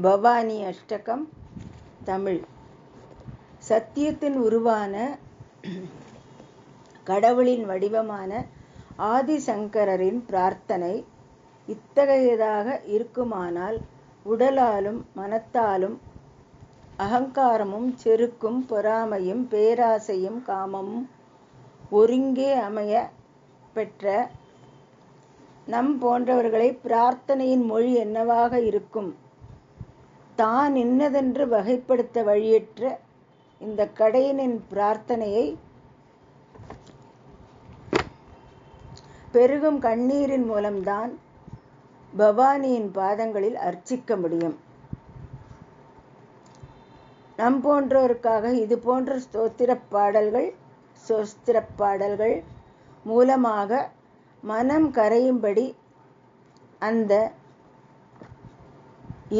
பவானி அஷ்டகம் தமிழ். சத்தியத்தின் உருவான கடவுளின் வடிவமான ஆதிசங்கரரின் பிரார்த்தனை இத்தகையதாக இருக்குமானால், உடலாலும் மனத்தாலும் அகங்காரமும் செருக்கும் பொறாமையும் பேராசையும் காமமும் ஒருங்கே அமைய பெற்ற நம் போன்றவர்களை பிரார்த்தனையின் மொழி என்னவாக இருக்கும்? தான் இன்னதென்று வகைப்படுத்த வழியற்ற இந்த கடையனின் பிரார்த்தனையை பெருகும் கண்ணீரின் மூலம்தான் பவானியின் பாதங்களில் அர்ச்சிக்க முடியும். நம் போன்றோருக்காக இது போன்ற ஸ்தோத்திர பாடல்கள் மூலமாக மனம் கரையும்படி அந்த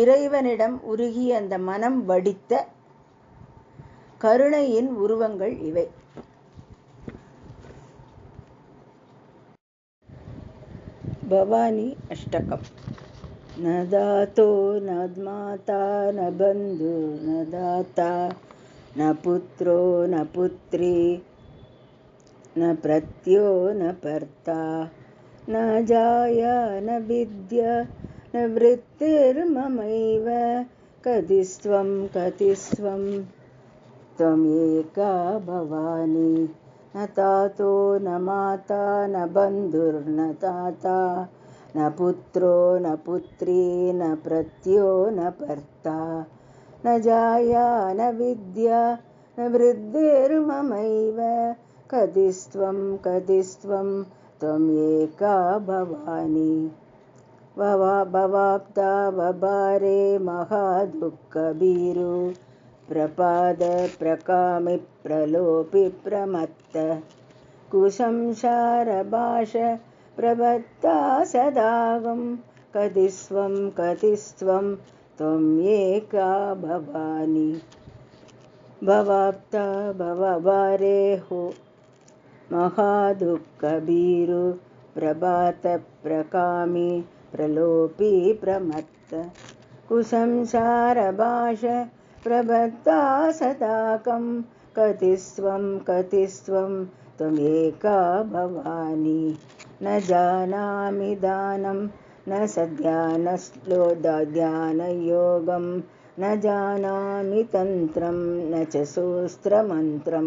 இறைவனிடம் உருகிய அந்த மனம் வடித்த கருணையின் உருவங்கள் இவை. பவானி அஷ்டகம். ந தாதோ ந மாதா ந பந்து ந தாதா ந புத்ரோ ந புத்ரி ந பிரத்யோ ந பர்த்தா ந ஜாயா ந வித்யா ந விருத்திர்மமைவ கதிஸ்வம் त्वम् एका भवानी. न तातो न माता न बन्धुर्न ताता न पुत्रो न पुत्री न प्रत्यो न भर्ता न जाया न विद्या न वृद्धिर्ममैव कदिस्त्वं त्वम् एका भवानी. भवाब्दा बबारे महादुःखभीरु प्रपाद प्रकामि प्रलोपि प्रमत्त कुसंसार भाष प्रबद्धा सदागं कदिस्वं त्वम् एका भवानी. भवाब्दा भवबारे हो महादुःखभीरु प्रभात प्रकामि प्रलोपि प्रमत्त कुसंसार भाष प्रबद्धा सदाकं कतिस्त्वं त्वम् एका भवानी. न जानामि दानं न ध्यानयोगं न जानामि तन्त्रं न च सूस्त्रमन्त्रं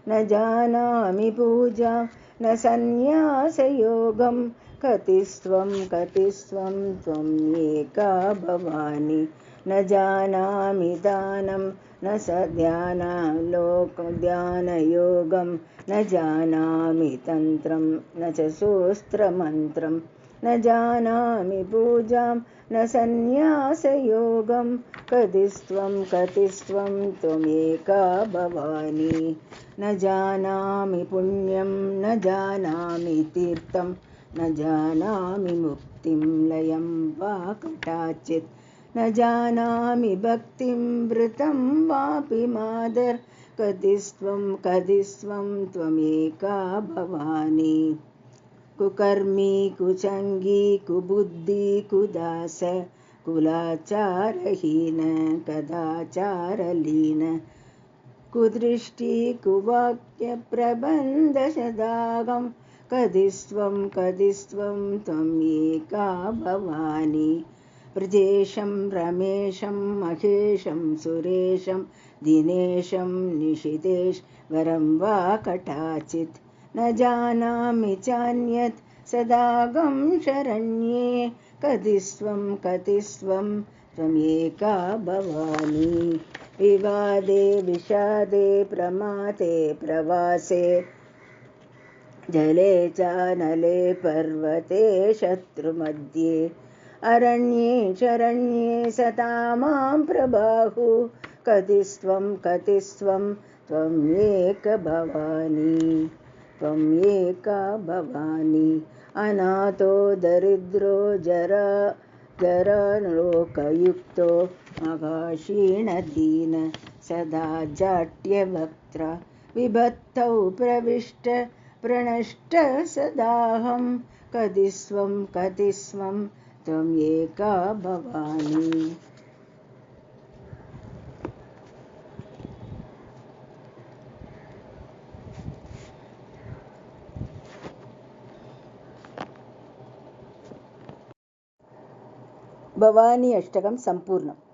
न जानामि पूजां न सन्न्यासयोगं कतिस्त्वं त्वम् एका भवानी. न जानामि दानं न ध्यानयोगं न जानामि तन्त्रं न च सूस्त्रमन्त्रं न जानामि पूजां न सन्न्यासयोगं कतिस्त्वं त्वम् एका भवानी. न जानामि पुण्यं न जानामि तीर्थं न जानामि मुक्तिं लयं वा कदाचित् न जानामि भक्तिं वृतं वापि मादर कदिस्त्वं त्वम् एका भवानी. कुकर्मी कुचङ्गी कुबुद्धि कुदास कुलाचारहीन कदाचारलीन कुदृष्टि कुवाक्य प्रबन्ध सदागं कदिस्त्वं त्वम् एका भवानी. प्रजेशं रमेशं महेशं सुरेशं दिनेशं निशितेश्वरं वा कटाचित् न जानामि चान्यत् सदागं शरण्ये कदिस्त्वं त्वम् एका भवानी. विवादे विषादे प्रमाते प्रवासे जले चानले पर्वते शत्रुमध्ये अरण्ये शरण्ये सता मां प्रबाहु कदिस्त्वं त्वम् एका भवानी. अनाथो दरिद्रो जरारोगयुक्तो मघाक्षीणदीन सदा जाट्यवक्त्र विभक्तौ प्रविष्ट प्रणष्ट सदाहं कदिस्त्वं त्वम् एका भवानी. भवानी अष्टकं सम्पूर्णम्।